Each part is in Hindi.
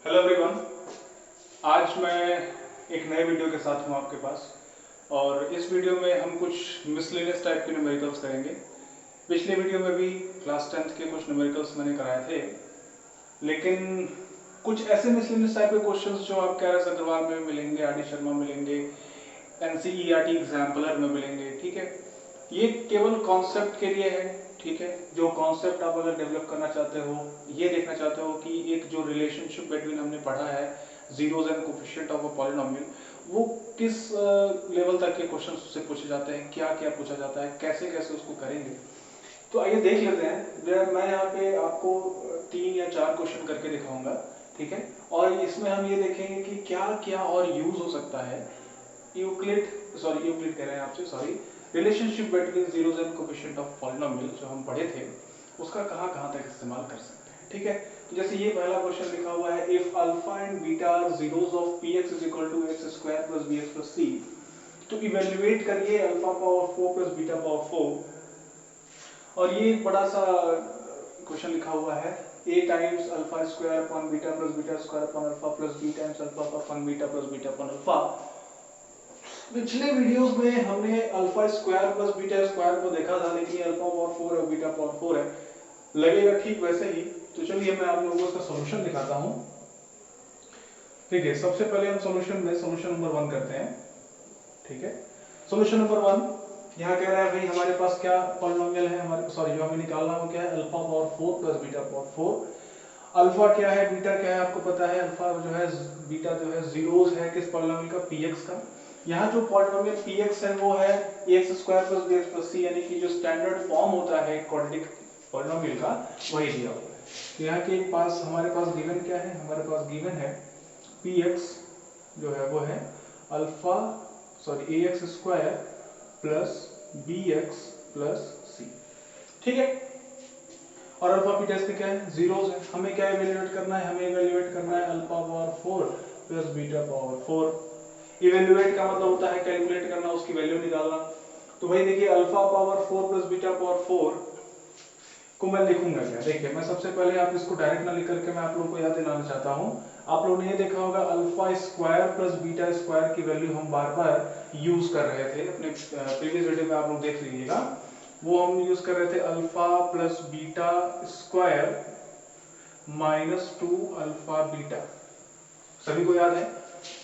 Hello everyone. आज मैं एक नए वीडियो के साथ हूँ आपके पास और इस वीडियो में हम कुछ मिसलेनियस टाइप के न्यूमेरिकल्स करेंगे। पिछले वीडियो में भी क्लास 10th के कुछ न्यूमेरिकल्स मैंने कराए थे, लेकिन कुछ ऐसे मिसलेनियस टाइप के क्वेश्चंस जो आपके आर एस अग्रवाल में मिलेंगे, आर डी शर्मा मिलेंगे, एनसीईआरटी एग्जाम्पलर में मिलेंगे। ठीक है, ये केवल कॉन्सेप्ट के लिए है। ठीक है, जो कॉन्सेप्ट आप अगर डेवलप करना चाहते हो, ये देखना चाहते हो कि एक जो रिलेशनशिप बिटवीन हमने पढ़ा है zeros and coefficient of a polynomial, वो किस लेवल तक के क्वेश्चन उससे पूछे जाते हैं, क्या क्या पूछा जाता है, कैसे कैसे उसको करेंगे। तो आइए देख लेते हैं। मैं यहाँ पे आपको 3 या 4 क्वेश्चन करके दिखाऊंगा। ठीक है, और इसमें हम ये देखेंगे कि क्या क्या और यूज हो सकता है यूक्लिड कह रहे हैं आपसे, sorry, relationship between zeros and coefficient of polynomial जो हम पढ़े थे, उसका कहाँ कहाँ तक इस्तेमाल कर सकते हैं। ठीक है, तो जैसे ये पहला क्वेश्चन लिखा हुआ है, if alpha and beta are zeros of px is equal to x square plus bx plus c, तो इवेल्युएट करिए alpha power 4 plus beta power 4। और ये एक बड़ा सा क्वेश्चन लिखा हुआ है, a times alpha square upon beta square upon alpha plus b times alpha upon beta upon alpha. पिछले वीडियोस में हमने alpha square plus beta square को देखा था, लेकिन ये अल्फा पावर 4 और बीटा पावर 4 है, लगेगा ठीक वैसे ही। तो चलिए मैं आप लोगों को इसका सॉल्यूशन दिखाता हूँ। ठीक है, सबसे पहले हम सॉल्यूशन नंबर 1 करते हैं। ठीक है, सॉल्यूशन नंबर 1 यहाँ कह रहा है भाई हमारे पास क्या पॉलिनोमियल है, हमारे सॉरी जो हमें निकालना हो क्या है, alpha power 4 plus beta power 4। Alpha क्या है, बीटा क्या है, आपको पता है। अल्फा जो है, बीटा जो है जीरोस है किस पॉलिनोमियल का, px का। यहाँ जो पॉलिनोमियल px है वो है ax square plus bx plus c, यानी कि जो स्टैंडर्ड फॉर्म होता है क्वाड्रेटिक पॉलिनोमियल का, वही दिया हुआ है। तो यहाँ के पास हमारे पास गिवन क्या है, हमारे पास गिवन है px जो है वो है alpha sorry ax square plus bx plus c। ठीक है, और अल्फा बीटा इसके क्या है, जीरोस है। हमें क्या इवेल्युएट करना है, हमें इवेल्युएट करना है alpha power 4 plus beta power 4। Evaluate का मतलब होता है कैलकुलेट करना, उसकी वैल्यू निकालना। तो भाई देखिए alpha power 4 plus beta power 4 को मैं लिखूंगा क्या, देखिए मैं सबसे पहले आप इसको डायरेक्ट ना लिख करके मैं आप लोगों को याद दिलाना चाहता हूँ। आप लोगों ने ये देखा होगा alpha square plus beta square की वैल्यू हम बार बार यूज कर रहे थे अपने प्रीवियस वीडियो में, आप लोग देख लीजिएगा। वो हम यूज कर रहे थे alpha plus beta square minus 2 alpha beta. सभी को याद है?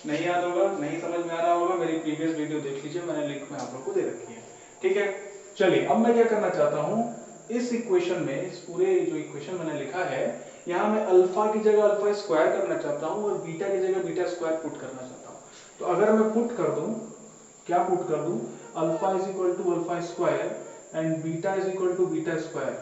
नहीं याद होगा, नहीं समझ में आ रहा होगा, मेरी प्रीवियस वीडियो देख लीजिए, मैंने लिंक में आप लोग को दे रखी है। ठीक है, चलिए अब मैं क्या करना चाहता हूं, इस इक्वेशन में, इस पूरे जो इक्वेशन मैंने लिखा है, यहां मैं अल्फा की जगह अल्फा स्क्वायर करना चाहता हूं और बीटा की जगह बीटा स्क्वायर पुट करना चाहता हूं। तो अगर मैं पुट कर दूं, क्या पुट कर दूं, alpha is equal to alpha square and beta is equal to beta square,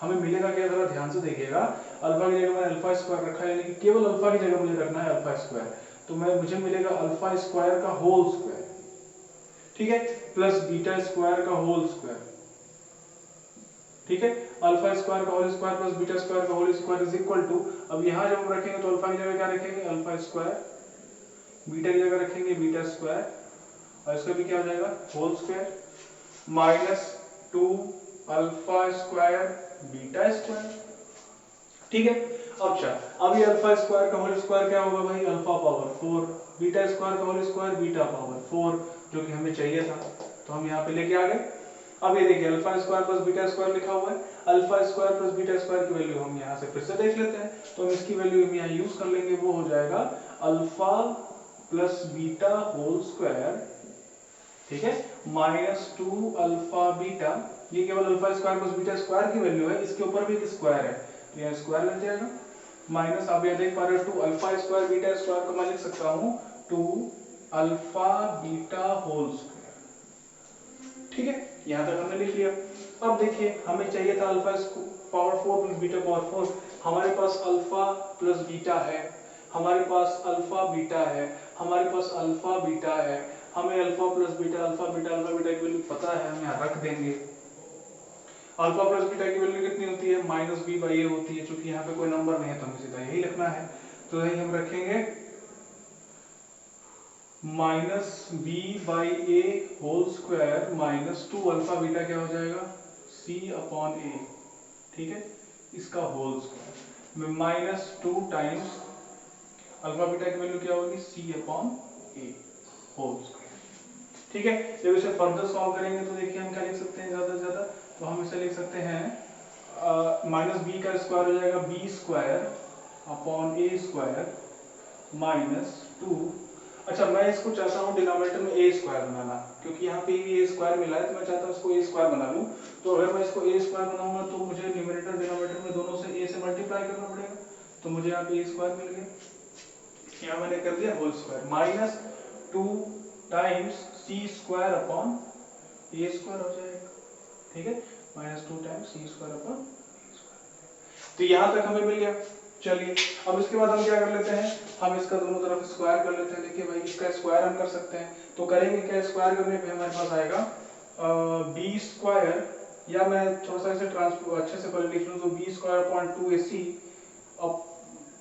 हमें मिलेगा क्या, जरा ध्यान से देखिएगा। अल्फा की जगह मैंने अल्फा स्क्वायर रखा है, यानी कि केवल अल्फा की जगह मुझे रखना है अल्फा स्क्वायर, तो मुझे मिलेगा अल्फा स्क्वायर का होल स्क्वायर, ठीक है, प्लस बीटा स्क्वायर का होल स्क्वायर। ठीक है, अल्फा स्क्वायर का whole square plus beta square का whole square is equal to, अब यहां जब हम रखेंगे तो अल्फा की जगह क्या रखेंगे, अल्फा स्क्वायर, बीटा की जगह रखेंगे बीटा स्क्वायर, और इसका भी क्या हो जाएगा, whole square, minus 2 alpha square beta square. ठीक है, अच्छा अब ये अल्फा स्क्वायर का होल स्क्वायर क्या होगा भाई, अल्फा पावर 4, बीटा स्क्वायर का होल स्क्वायर बीटा पावर 4, जो कि हमें चाहिए था, तो हम यहाँ पे लेके आ गए। अब ये देखिए alpha square plus beta square लिखा हुआ है, alpha square plus beta square की वैल्यू हम यहाँ से फिर से देख लेते हैं, तो हम इसकी वैल्यू हम यहाँ यूज कर लेंगे, वो हो जाएगा alpha plus beta whole square, ठीक है, माइनस 2 अल्फा बीटा, ये केवल alpha square plus beta square की वैल्यू है, इसके ऊपर भी एक स्क्वायर है तो यहाँ स्क्वायर लग जाएगा, माइनस आप ये देख पा रहे हो 2 अल्फा स्क्वायर बीटा स्क्वायर को मैं लिख सकता हूँ 2 अल्फा बीटा होल स्क्वायर। ठीक है, यहाँ तक हमने लिख लिया। अब देखिए हमें चाहिए था alpha power 4 plus beta power 4, हमारे पास अल्फा प्लस बीटा है, हमारे पास अल्फा बीटा है, हमारे पास अल्फा बीटा है, हमें alpha plus beta alpha beta की वैल्यू पता है, हम यहाँ रख देंगे। अल्फा प्लस बीटा की वैल्यू कितनी होती है, माइनस बी बाई ए होती है, क्योंकि यहाँ पे कोई नंबर नहीं है तो हमें सीधा यही लिखना है, तो यही हम रखेंगे minus B by A whole square minus 2 alpha beta क्या हो जाएगा, सी अपॉन ए, ठीक है, इसका whole square, minus 2 times alpha beta की वैल्यू क्या होगी, c upon a whole square. ठीक है, जब इसे फर्दर सॉल्व करेंगे तो देखिए हम क्या लिख सकते हैं ज्यादा से ज्यादा, तो हम इसे लिख सकते हैं माइनस बी का स्क्वायर हो जाएगा बी स्क्वायर अपॉन ए स्क्वायर माइनस 2। अच्छा, मैं इसको चाहता हूँ डिनोमिनेटर में ए स्क्वायर बनाना, क्योंकि यहाँ पे भी ए स्क्वायर मिला है, तो मैं चाहता हूँ इसको ए स्क्वायर बना लूँ। तो अगर मैं इसको ए स्क्वायर बनाऊंगा तो मुझे न्यूमरेटर डिनोमिनेटर में दोनों से ए से मल्टीप्लाई करना पड़ेगा, तो मुझे यहाँ पे ए स्क्वायर मिल गया, यहाँ मैंने कर दिया whole square, minus 2 times C square upon ए स्क्वायर हो जाएगा। ठीक है, minus 2 times C square upon ए स्क्वायर। तो यहाँ तक हमें मिल गया। चलिए अब इसके बाद हम क्या कर लेते हैं, हम इसका दोनों तरफ स्क्वायर कर लेते हैं। देखिए भाई, इसका स्क्वायर हम कर सकते हैं, तो करेंगे क्या, स्क्वायर करने पे हमारे पास आएगा बी स्क्वायर, या मैं थोड़ा सा इसे अच्छे से पहले लिख लूँ, तो B square upon 2ac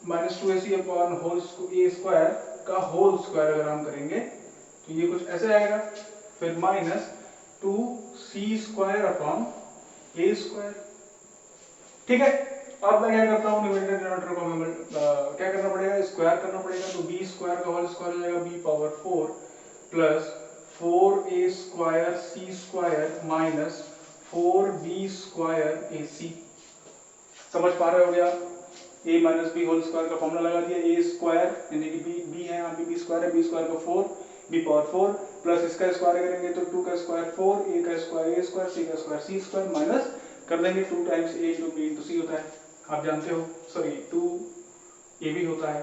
minus 2ac upon whole A square का होल स्क्वायर अगर हम करेंगे तो ये कुछ ऐसे आएगा, फिर माइनस 2c स्क्वायर अपॉन ए स्क्वायर। ठीक है, अब मैं क्या करता हूँ, न्यूमरेटर डिनोमिनेटर को हमें क्या करना पड़ेगा, स्क्वायर करना पड़ेगा, तो बी स्क्वायर का होल स्क्वायर हो जाएगा B power 4 plus 4a square C square minus 4b square ac। समझ पा रहे हो क्या, a minus B whole square का फॉर्मूला लगा दिया, a स्क्वायर यानी कि b है, यहाँ पे b स्क्वायर है, b स्क्वायर का 4 b पावर 4 प्लस इसका स्क्वायर करेंगे तो 2 का स्क्वायर 4, a का स्क्वायर a स्क्वायर, c का स्क्वायर c स्क्वायर, माइनस कर देंगे 2 times a into b into c होता है, आप जानते हो, सॉरी 2ab होता है,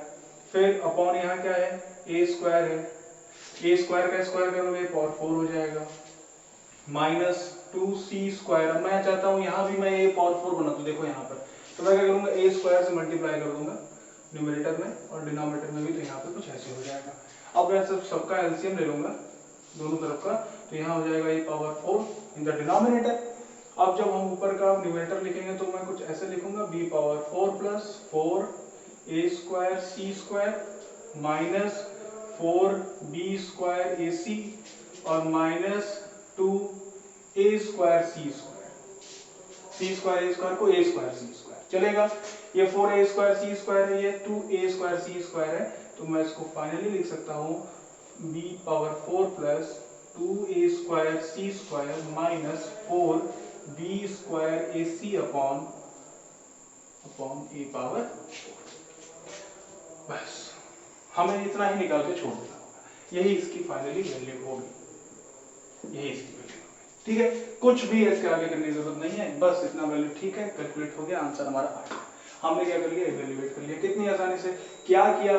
फिर अपॉन यहाँ क्या है, a स्क्वायर है, a स्क्वायर का स्क्वायर करोगे पावर 4 हो जाएगा, माइनस 2c स्क्वायर। अब मैं चाहता हूँ यहाँ भी मैं a पावर 4 बना दूं, देखो यहाँ पर, तो मैं क्या करूंगा, a स्क्वायर से मल्टीप्लाई कर दूंगा न्यूमरेटर में और डिनोमिनेटर में भी, तो यहाँ पे कुछ ऐसे हो जाएगा। अब मैं सबका एलसीएम ले लूंगा दोनों तरफ का, तो यहाँ हो जाएगा a power 4 in the denominator. अब जब हम ऊपर का न्यूमरेटर लिखेंगे तो मैं कुछ ऐसे लिखूंगा, b power 4 plus 4a square c square minus 4b square ac और minus 2a square c square, c square a square को a स्क्वायर c स्क्वायर चलेगा। ये 4a स्क्वायर c स्क्वायर है, ये 2a स्क्वायर c स्क्वायर है, तो मैं इसको फाइनली लिख सकता हूँ b power 4 plus 2a square c square minus 4b square ac upon a power. बस हमें इतना ही निकाल के छोड़ देना होगा, यही इसकी फाइनली वैल्यू होगी, यही इसकी वैल्यू होगी। ठीक है, कुछ भी इसके आगे करने की जरूरत नहीं है, बस इतना वैल्यू ठीक है, कैलकुलेट हो गया, आंसर हमारा आ गया। हमने क्या कर लिया, इवैल्यूएट कर लिया, कितनी आसानी से। क्या किया,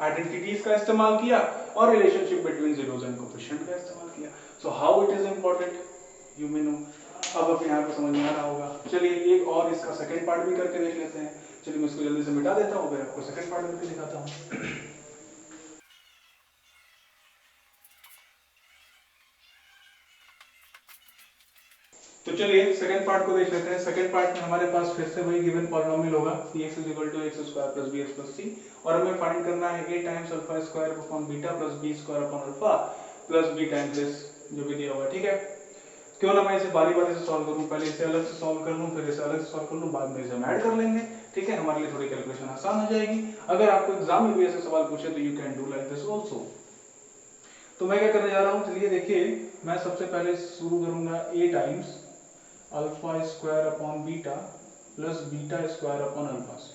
आइडेंटिटीज का इस्तेमाल किया और relationship between zeros and coefficient का इस्तेमाल किया। So how it is important you may know. अब यहाँ पे समझ में आ रहा होगा। चलिए एक और इसका सेकंड पार्ट भी करके देख लेते हैं। चलिए मैं इसको जल्दी से मिटा देता हूँ, फिर आपको सेकंड पार्ट करके दिखाता हूँ। तो चलिए सेकंड पार्ट को देख लेते हैं। सेकंड पार्ट में हमारे पास फिर से वही गिवन पॉलिनोमियल होगा px = x² + bx + c, और हमें फाइंड करना है a times alpha square upon beta plus b square upon alpha plus b times this जो भी दिया हुआ है। ठीक है, क्यों ना मैं इसे बारी-बारी से सॉल्व करूं, पहले इसे अलग से सॉल्व कर लूं, फिर इसे अलग से सॉल्व कर लूं, बाद में इसे हम ऐड कर लेंगे। ठीक है, हमारे लिए थोड़ी कैलकुलेशन आसान हो जाएगी। अगर आपको एग्जाम में भी ऐसे सवाल पूछे तो you can do like this also. तो मैं क्या करने जा रहा हूं, चलिए देखिए, मैं सबसे पहले शुरू करूंगा a times alpha square upon beta plus beta square upon alpha से।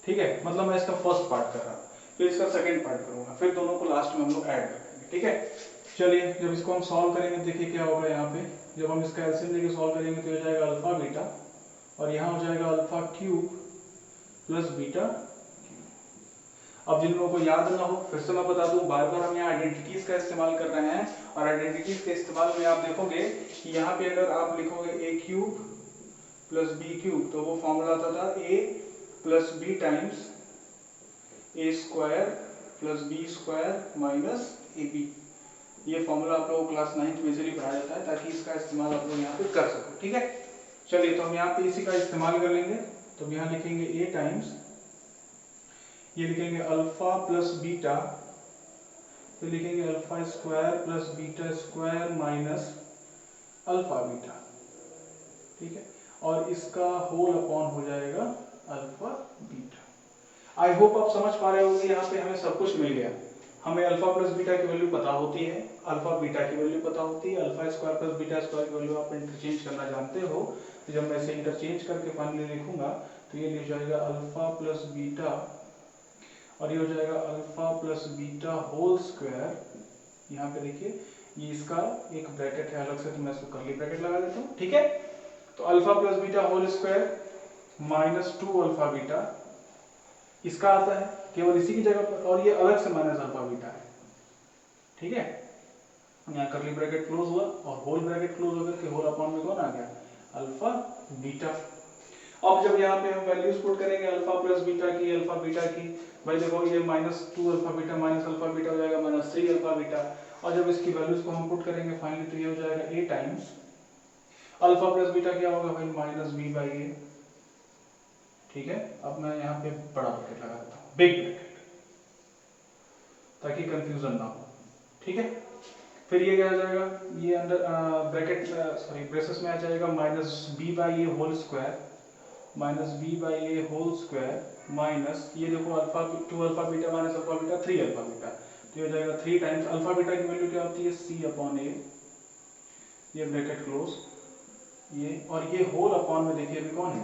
ठीक है, मतलब मैं इसका फर्स्ट पार्ट कर रहा हूँ, फिर इसका सेकंड पार्ट करूंगा, फिर दोनों को लास्ट में हम लोग ऐड करेंगे। ठीक है, चलिए जब इसको हम सॉल्व करेंगे देखिए क्या होगा। यहाँ पे जब हम इसका एलसीएम लेके सॉल्व करेंगे तो हो जाएगा अल्फा बीटा, और यहाँ हो जाएगा अल्फा क्यूब प्लस बीटा। अब जिन लोगों को याद ना हो फिर से मैं बता दूं, बार बार हम यहाँ आइडेंटिटीज का इस्तेमाल कर रहे हैं, और आइडेंटिटीज के इस्तेमाल में आप देखोगे कि यहाँ पे अगर आप लिखोगे a cube plus b cube, तो वो फॉर्मूला आता था a plus b times a square plus b square minus ab। ये फॉर्मूला आप लोगों को क्लास 9th में इजीली पढ़ाया जाता है, ताकि इसका इस्तेमाल आप लोग यहाँ पे कर सको। ठीक है, चलिए तो हम यहाँ पे इसी का इस्तेमाल कर लेंगे। तो यहाँ लिखेंगे a टाइम्स, ये लिखेंगे अल्फा प्लस बीटा, फिर लिखेंगे alpha square plus beta square minus alpha beta. ठीक है, और इसका होल अपॉन हो जाएगा अल्फा बीटा। आई होप आप समझ पा रहे होंगे, यहाँ पे हमें सब कुछ मिल गया। हमें अल्फा प्लस बीटा की वैल्यू पता होती है, अल्फा बीटा की वैल्यू पता होती है, alpha square plus beta square की वैल्यू आप इंटरचेंज करना जानते हो। तो जब मैं इसे इंटरचेंज करके फाइनली लिखूंगा तो ये लिख जाएगा अल्फा प्लस बीटा, और ये हो जाएगा alpha plus beta whole square. यहाँ पे देखिए ये इसका एक ब्रैकेट है अलग से, तो मैं इसको कर्ली ब्रैकेट लगा देता हूँ, ठीक है। तो alpha plus beta whole square minus 2 alpha beta इसका आता है केवल इसी की जगह पर, और ये अलग से माइनस अल्फा बीटा है, ठीक है। यहाँ कर्ली ब्रैकेट क्लोज हुआ और होल ब्रैकेट क्लोज होकर के होल अपॉन में कौन आ गया, अल्फा बीटा। अब जब यहाँ पे हम वैल्यूज पुट करेंगे अल्फा प्लस बीटा की, अल्फा बीटा की, भाई देखो ये minus 2 alpha beta minus alpha beta हो जाएगा माइनस 3 अल्फा बीटा, और जब इसकी वैल्यूज को हम पुट करेंगे फाइनली तो ये हो जाएगा a times alpha plus beta क्या होगा भाई माइनस b बाई ए, ठीक है। अब मैं यहाँ पे बड़ा ब्रैकेट लगा देता हूँ, बिग ब्रैकेट, ताकि कंफ्यूजन ना हो, ठीक है। फिर ये क्या आ जाएगा, ये अंडर ब्रैकेट सॉरी ब्रेसेस में आ जाएगा minus b by A whole square, minus b by A whole square minus ये देखो alpha 2 alpha beta minus alpha beta 3 alpha beta, तो ये हो जाएगा 3 टाइम्स अल्फा बीटा की वैल्यू क्या होती है c अपॉन ए, ये ब्रैकेट क्लोज, ये और ये होल अपॉन में देखिए अभी कौन है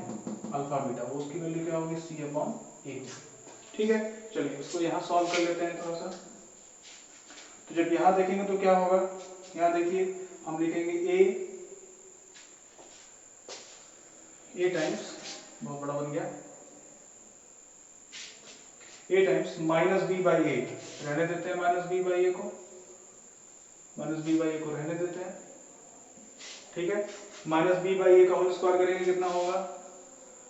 अल्फा बीटा, वो उसकी वैल्यू क्या होगी c अपॉन ए, ठीक है। चलिए इसको यहाँ सॉल्व कर लेते हैं थोड़ा सा। तो जब यहाँ देखेंगे तो क्या होगा, यहाँ देखिए हम लिखेंगे a टाइम्स, बहुत बड़ा बन गया, a times minus b by A, रहने देते हैं माइनस b बाई ए को, माइनस b बाई ए को रहने देते हैं, ठीक है। माइनस b बाई ए का होल स्क्वायर करेंगे कितना होगा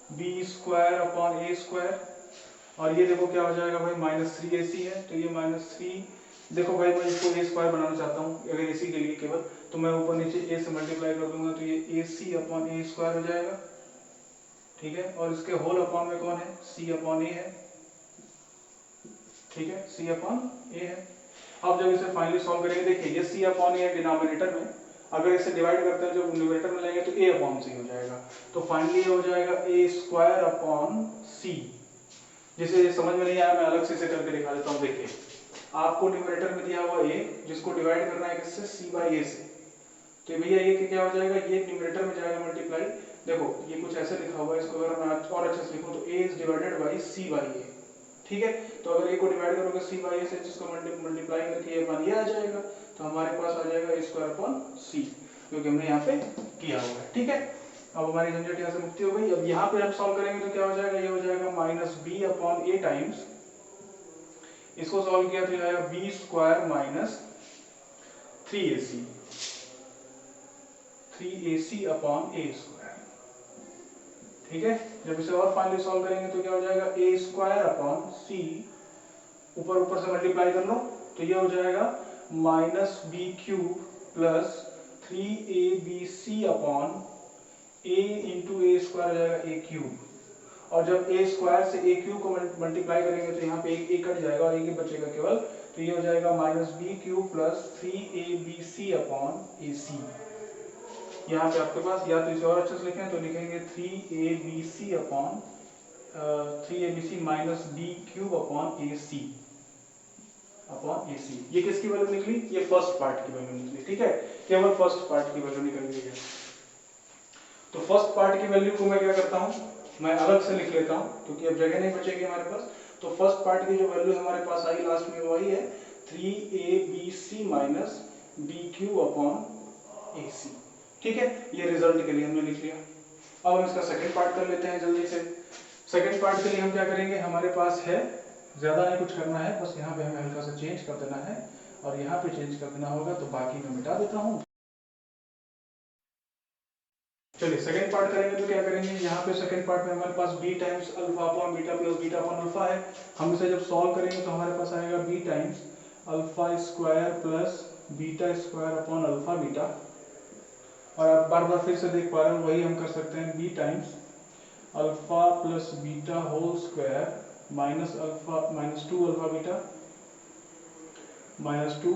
b स्क्वायर अपॉन ए स्क्वायर, और ये देखो क्या हो जाएगा भाई माइनस 3ac है, तो ये माइनस 3, देखो भाई मैं इसको ए स्क्वायर बनाना चाहता हूँ अगर इसी के लिए केवल, तो मैं ऊपर नीचे a से मल्टीप्लाई कर दूंगा तो ये ac अपॉन ए स्क्वायर हो जाएगा, ठीक है। और इसके होल अपॉन में कौन है c अपॉन ए है, ठीक है, c अपॉन ए है। अब जब इसे फाइनली सॉल्व करेंगे देखिए ये c अपॉन ए है डिनोमिनेटर में, अगर इसे डिवाइड करते हैं जब न्यूमरेटर में लेंगे तो a अपॉन c हो जाएगा, तो फाइनली ये हो जाएगा a स्क्वायर अपॉन c। जिसे समझ में नहीं आया मैं अलग से इसे करके दिखा देता हूँ। देखिए आपको न्यूमरेटर में दिया हुआ a जिसको डिवाइड करना है किससे c बाई a से, तो भैया ये क्या हो जाएगा, ये न्यूमरेटर में जाएगा मल्टीप्लाई, देखो ये कुछ ऐसे लिखा हुआ है, इसको अगर मैं और अच्छे से लिखूं तो a is divided by c by a, ठीक है। तो अगर a को डिवाइड करोगे c बाई a से जिसको मल्टीप्लाई करके ये मान ये आ जाएगा, तो हमारे पास आ जाएगा a स्क्वायर अपॉन c, क्योंकि हमने यहाँ पे किया हुआ है, ठीक है। अब हमारी झंझट यहाँ से मुक्ति हो गई। अब यहाँ पे हम सॉल्व करेंगे तो क्या हो जाएगा, ये हो जाएगा minus b upon a times, इसको सॉल्व किया तो ये आएगा b square minus 3ac upon a square, ठीक है। जब इसे और फाइनली सॉल्व करेंगे तो क्या हो जाएगा a स्क्वायर अपॉन c, ऊपर ऊपर से मल्टीप्लाई कर लो तो ये हो जाएगा minus b cube plus 3abc upon a into A square हो जाएगा a क्यूब, और जब a स्क्वायर से a क्यूब को मल्टीप्लाई करेंगे तो यहाँ पे एक कट जाएगा और एक ही बचेगा केवल, तो ये हो जाएगा minus b cube plus 3abc upon ac। यहाँ पे आपके पास या तो इसे और अच्छे से लिखें तो लिखेंगे 3abc upon 3abc minus b cube upon ac upon ac। ये किसकी वैल्यू निकली, ये फर्स्ट पार्ट की वैल्यू निकली, ठीक है, केवल फर्स्ट पार्ट की वैल्यू निकल गई है। तो फर्स्ट पार्ट की वैल्यू को मैं क्या करता हूँ, मैं अलग से लिख लेता हूँ क्योंकि अब जगह नहीं बचेगी हमारे पास। तो फर्स्ट पार्ट की जो वैल्यू हमारे पास आई लास्ट में वही है 3abc minus b cube upon ac, ठीक है। ये रिजल्ट के लिए हमने लिख लिया। अब हम इसका सेकंड पार्ट कर लेते हैं जल्दी से। सेकंड पार्ट के लिए हम क्या करेंगे, हमारे पास है ज्यादा नहीं कुछ करना है, बस यहाँ पे हमें हल्का सा चेंज कर देना है, और यहाँ पे चेंज कर देना होगा, तो बाकी मैं मिटा देता हूँ। चलिए सेकंड पार्ट करेंगे तो क्या करेंगे, यहाँ पे सेकंड पार्ट में हमारे पास b times alpha upon beta plus beta upon alpha है। हम इसे जब सॉल्व करेंगे तो हमारे पास आएगा b times alpha square plus beta square upon alpha beta, और आप बार बार फिर से देख पा रहे हो वही हम कर सकते हैं, b times alpha plus beta whole square minus alpha minus 2 alpha beta minus 2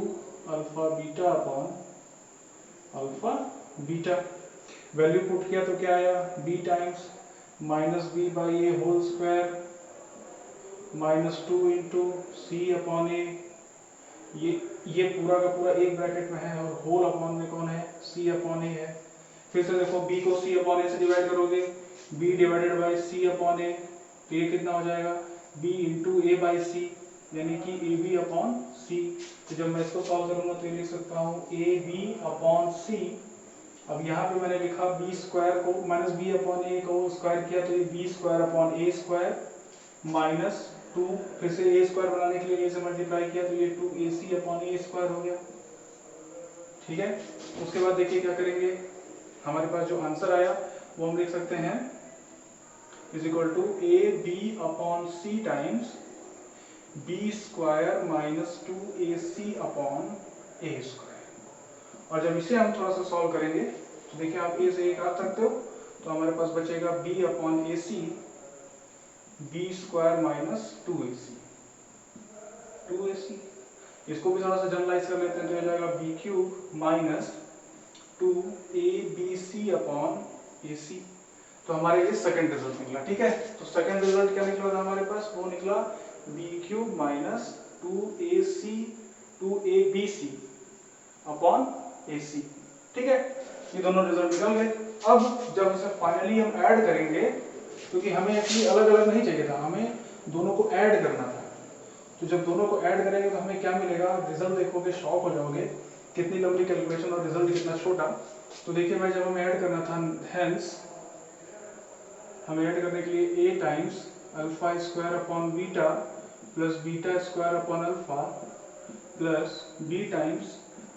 alpha beta upon alpha beta. Value put किया तो क्या आया, b times minus b by A whole square -2 into C upon A, ये पूरा का पूरा एक ब्रैकेट में है और होल अपॉन में कौन है, सी अपॉन ए है। फिर से देखो b को c अपॉन ए से डिवाइड करोगे, b divided by c upon A, तो ये कितना हो जाएगा b into A by C, यानी कि ए बी अपॉन सी। तो जब मैं इसको सॉल्व करूंगा तो ये लिख सकता हूँ ए बी अपॉन सी। अब यहाँ पे मैंने लिखा बी स्क्वायर को माइनस बी अपॉन ए को स्क्वायर किया तो ये बी स्क्वायर अपॉन ए स्क्वायर माइनस 2, फिर से ए स्क्वायर बनाने के लिए ए से मल्टीप्लाई किया तो ये 2ac अपॉन ए स्क्वायर हो गया। ठीक है, उसके बाद देखिए क्या करेंगे, हमारे पास जो आंसर आया वो हम लिख सकते हैं is equal to a b upon c times b square minus 2ac upon A square. और जब इसे हम थोड़ा सा सॉल्व करेंगे तो देखिए आप ए से एक काट सकते हो, तो हमारे पास बचेगा b upon A C B square minus 2ac। इसको भी थोड़ा सा जनरलाइज कर लेते हैं तो हो जाएगा b cube minus 2abc upon ac। तो हमारे ये सेकंड रिजल्ट निकला। ठीक है, तो सेकंड रिजल्ट क्या निकला था हमारे पास, वो निकला b cube minus 2abc upon ac। ठीक है, ये दोनों रिजल्ट निकल गए। अब जब इसे फाइनली हम ऐड करेंगे, क्योंकि हमें एक्चुअली अलग अलग नहीं चाहिए था, हमें दोनों को ऐड करना था। तो जब दोनों को ऐड करेंगे तो हमें क्या मिलेगा, रिजल्ट देखोगे शॉक हो जाओगे, कितनी लंबी कैलकुलेशन और रिजल्ट कितना छोटा। तो देखिए मैं जब हमें ऐड करना था, हेंस हमें ऐड करने के लिए a times alpha square upon beta plus beta square upon alpha plus b times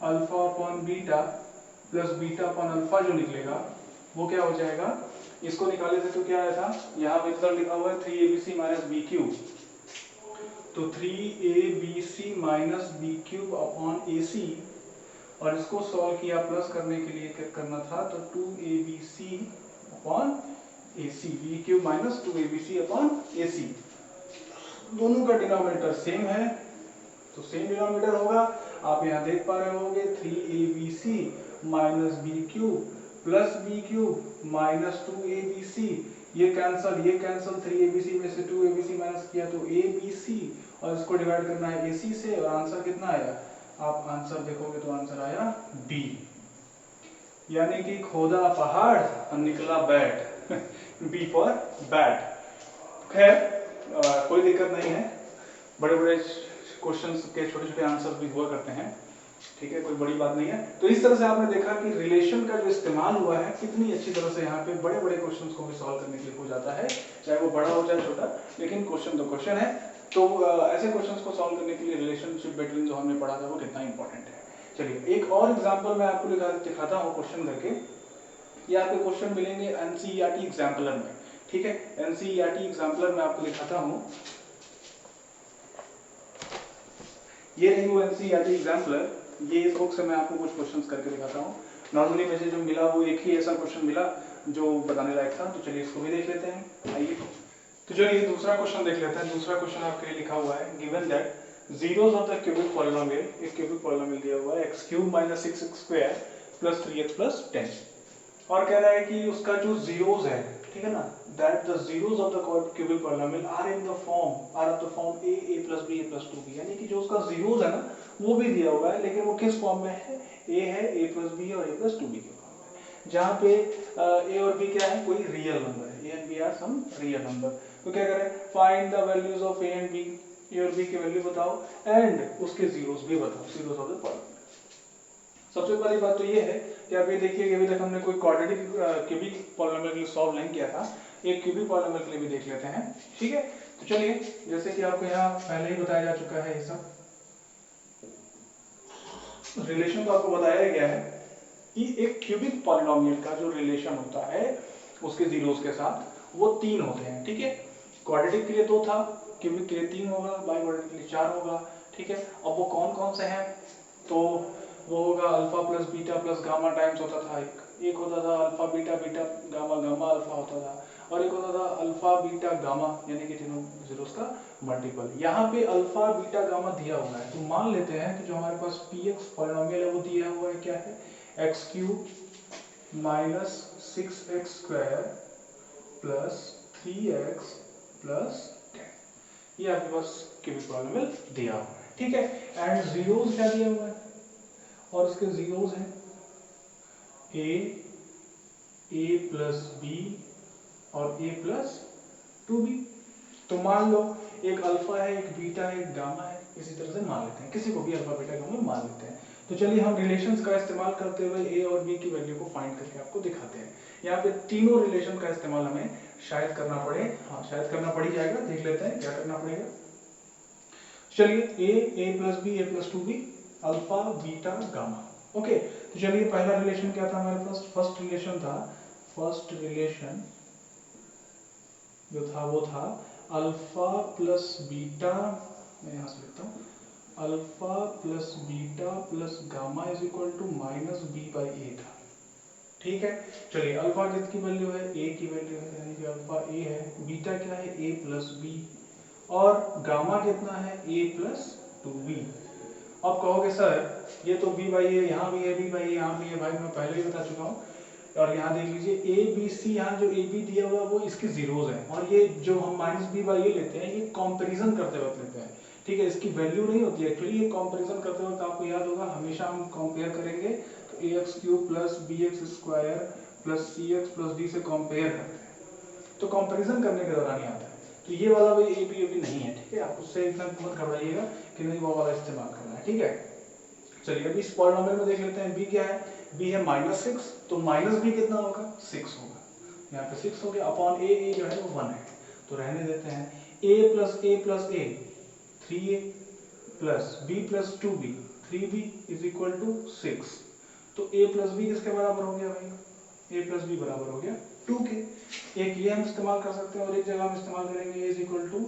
alpha upon beta plus beta upon alpha जो निकलेगा वो क्या हो जाएगा, इसको निकाले थे तो क्या आया था, यहाँ पे रिजल्ट लिखा हुआ है 3abc माइनस बी क्यूब, तो 3abc minus b cube upon ac, और इसको सॉल्व किया प्लस करने के लिए क्या करना था, तो 2abc upon ac, b cube minus 2abc upon ac। दोनों का डिनोमिनेटर सेम है तो सेम डिनोमिनेटर होगा। आप यहाँ देख पा रहे होंगे 3abc minus b cube plus b cube minus 2abc, ये कैंसल 3abc में से 2abc माइनस किया तो abc, और इसको डिवाइड करना है ac से, और आंसर कितना आया, आप आंसर देखोगे तो आंसर आया b, यानी कि खोदा पहाड़ और निकला बैट b फॉर बैट। खैर कोई दिक्कत नहीं है, बड़े बड़े क्वेश्चंस के छोटे छोटे आंसर भी हुआ करते हैं। ठीक है, कोई बड़ी बात नहीं है। तो इस तरह से आपने देखा कि रिलेशन का जो इस्तेमाल हुआ है कितनी अच्छी तरह से यहाँ पे बड़े बड़े क्वेश्चंस को भी सॉल्व करने के लिए हो जाता है, चाहे वो बड़ा हो चाहे छोटा, लेकिन क्वेश्चन तो क्वेश्चन है। तो ऐसे क्वेश्चंस को सॉल्व करने के लिए रिलेशनशिप बिटवीन जो हमने पढ़ा था वो कितना इंपॉर्टेंट है। चलिए एक और एग्जाम्पल मैं आपको दिखाता हूँ क्वेश्चन करके। ये आपको क्वेश्चन मिलेंगे एनसीईआरटी एग्जाम्पलर में। ठीक है, एनसीईआरटी एग्जाम्पलर में आपको दिखाता हूँ, ये रही वो एनसीईआरटी एग्जाम्पलर। ये इस बुक से मैं आपको कुछ क्वेश्चंस करके दिखाता हूँ। नॉर्मली मुझे जो मिला वो एक ही ऐसा क्वेश्चन मिला जो बताने लायक था, तो चलिए इसको भी देख लेते हैं। आइए तो चलिए दूसरा क्वेश्चन देख लेते हैं। दूसरा क्वेश्चन आपके लिए लिखा हुआ है, given that zeros of the cubic polynomial, एक क्यूबिक पॉलिनोमियल दिया हुआ है x³ minus 6x square plus 3x plus 10, और कह रहा है कि उसका जो जीरोस है, ठीक है ना, that the zeros of the cubic polynomial are of the form a plus b a plus 2b, यानी कि जो उसका जीरोस है ना वो भी दिया हुआ है, लेकिन वो किस फॉर्म में है, a है a प्लस b और a प्लस 2b के फॉर्म में, जहाँ पे a और b क्या है, कोई रियल नंबर है, a and b are some real number. तो क्या करें, find the values of a and b, a और b की वैल्यू बताओ एंड उसके जीरोस भी बताओ, जीरोस ऑफ द पॉलिनोमियल। सबसे पहली बात तो ये है कि आप ये देखिए कि अभी तक हमने कोई क्वाड्रेटिक क्यूबिक पॉलिनोमियल के लिए सॉल्व नहीं किया था, एक क्यूबिक पॉलिनोमियल के लिए भी देख लेते हैं। ठीक है, तो चलिए जैसे कि आपको यहाँ पहले ही बताया जा चुका है, ये सब रिलेशन तो आपको बताया गया है कि एक क्यूबिक पॉलिनोमियल का जो रिलेशन होता है उसके जीरोस के साथ वो 3 होते हैं। ठीक है, क्वाड्रेटिक के लिए 2 था, क्यूबिक के लिए 3 होगा, बाइक्वाड्रेटिक के लिए 4 होगा। ठीक है, अब वो कौन कौन से हैं, तो वो होगा alpha plus beta plus gamma times होता था, एक होता था alpha beta beta gamma gamma alpha होता था, और एक होता था अल्फा बीटा गामा, यानी कि तीनों जीरोस का मल्टीपल। यहाँ पे अल्फा बीटा गामा दिया हुआ है, तो मान लेते हैं कि जो हमारे पास px पॉलिनोमियल है वो दिया हुआ है, क्या है, x³ minus 6x square plus 3x plus 10। ये आपके पास क्यूबिक पॉलिनोमियल दिया हुआ है, ठीक है। एंड जीरोस क्या दिया हुआ है, और उसके जीरोस हैं a प्लस बी और a प्लस 2b। तो मान लो एक अल्फा है, एक बीटा है, एक गामा है, इसी तरह से मान लेते हैं, किसी को भी अल्फा बीटा गामा मान लेते हैं। तो चलिए हम रिलेशंस का इस्तेमाल करते हुए a और b की वैल्यू को फाइंड करके आपको दिखाते हैं। यहाँ पे तीनों रिलेशन का इस्तेमाल हमें शायद करना पड़े, हाँ शायद करना पड़ ही जाएगा, देख लेते हैं क्या करना पड़ेगा। चलिए a plus b a plus 2b, alpha beta gamma. Okay, तो चलिए पहला रिलेशन क्या था हमारे पास, फर्स्ट रिलेशन था, फर्स्ट रिलेशन जो था वो था अल्फा प्लस बीटा, मैं यहां से लिखता हूं, alpha plus beta plus gamma is equal to minus B by A था, ठीक है। चलिए अल्फा किसकी वैल्यू है, ए की वैल्यू है, यानी कि अल्फा ए है, बीटा क्या है ए प्लस बी, और गामा कितना है ए प्लस 2b। अब कहोगे सर ये तो b बाई ए यहाँ भी है, b बाई ए यहाँ भी है, भाई मैं पहले ही बता चुका हूँ। और यहाँ देख लीजिए ए बी सी, यहाँ जो ए बी दिया हुआ वो इसके जीरोज हैं, और ये जो हम माइनस बी बाई ए लेते हैं ये कंपैरिजन करते वक्त लेते हैं, ठीक है। इसकी वैल्यू नहीं होती है एक्चुअली, ये कंपैरिजन करते वक्त आपको याद होगा हमेशा हम कंपेयर करेंगे तो A X cube plus B X square plus C X plus D से कंपेयर करते हैं, तो कंपैरिजन करने के दौरान ही आता है। तो ये वाला भी ए बी नहीं है, ठीक है, आप उससे इतना मत घबराइएगा कि नहीं वो वाला इस्तेमाल करना है, ठीक है। चलिए अभी इस पॉलिनोमियल में देख लेते हैं, b क्या है, b है -6, तो माइनस b कितना होगा 6 होगा, यहाँ पे 6 हो गया, अपॉन a जो है वो 1 है, तो रहने देते हैं। a plus a 3a plus b plus 2b 3b is equal to 6, तो a प्लस b किसके बराबर हो गया भाई, a प्लस b बराबर हो गया 2 के। एक ये हम इस्तेमाल कर सकते हैं और एक जगह हम इस्तेमाल करेंगे a is equal to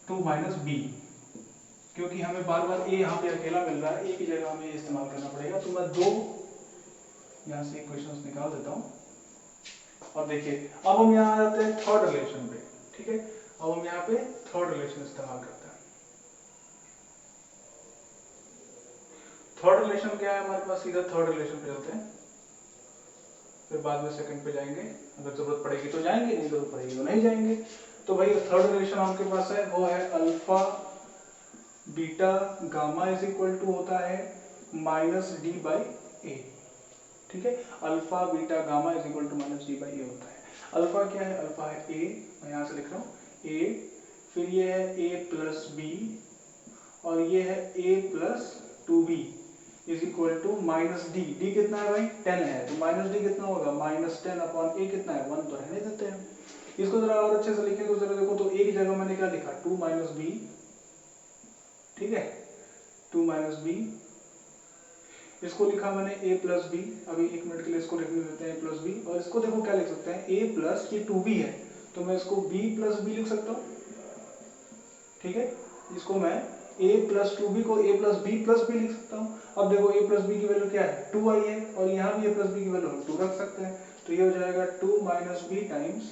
2 minus b, क्योंकि हमें बार बार a यहाँ पे अकेला मिल रहा है, एक ही जगह हमें इस्तेमाल करना पड़ेगा, तो मैं दो यहाँ से इक्वेशंस निकाल देता हूँ। और देखिए अब हम यहाँ आ जाते हैं थर्ड रिलेशन पे, ठीक है, अब हम यहाँ पे थर्ड रिलेशन इस्तेमाल करते हैं। थर्ड रिलेशन क्या है हमारे पास, सीधा थर्ड रिलेशन पे चलते हैं, फिर बाद में सेकंड पे जाएंगे, अगर जरूरत पड़ेगी तो जाएंगे, नहीं जरूरत पड़ेगी तो नहीं जाएंगे। तो भाई थर्ड रिलेशन आपके पास है वो है alpha beta gamma is equal to होता है माइनस डी बाई ए, ठीक है, alpha beta gamma is equal to minus D by A होता है। अल्फा क्या है, अल्फा है ए, मैं यहाँ से लिख रहा हूँ ए, फिर ये है ए प्लस बी, और ये है ए plus 2b is equal to minus D, D कितना है भाई 10 है, तो माइनस डी कितना होगा -10 अपॉन ए कितना है 1, तो रहने देते हैं। इसको जरा और अच्छे से लिखें तो जरा देखो, तो ए की जगह मैंने क्या लिखा 2 माइनस बी, ठीक है, 2 माइनस बी, इसको लिखा मैंने a प्लस बी, अभी एक मिनट के लिए इसको लिखने देते हैं a प्लस बी, और इसको देखो क्या लिख सकते हैं a प्लस, ये 2b है तो मैं इसको b प्लस बी लिख सकता हूँ, ठीक है, इसको मैं a प्लस 2b को a plus b plus b लिख सकता हूँ। अब देखो a प्लस बी की वैल्यू क्या है 2 आई है, और यहाँ भी a प्लस बी की वैल्यू 2 रख सकते हैं, तो ये हो जाएगा 2 minus b times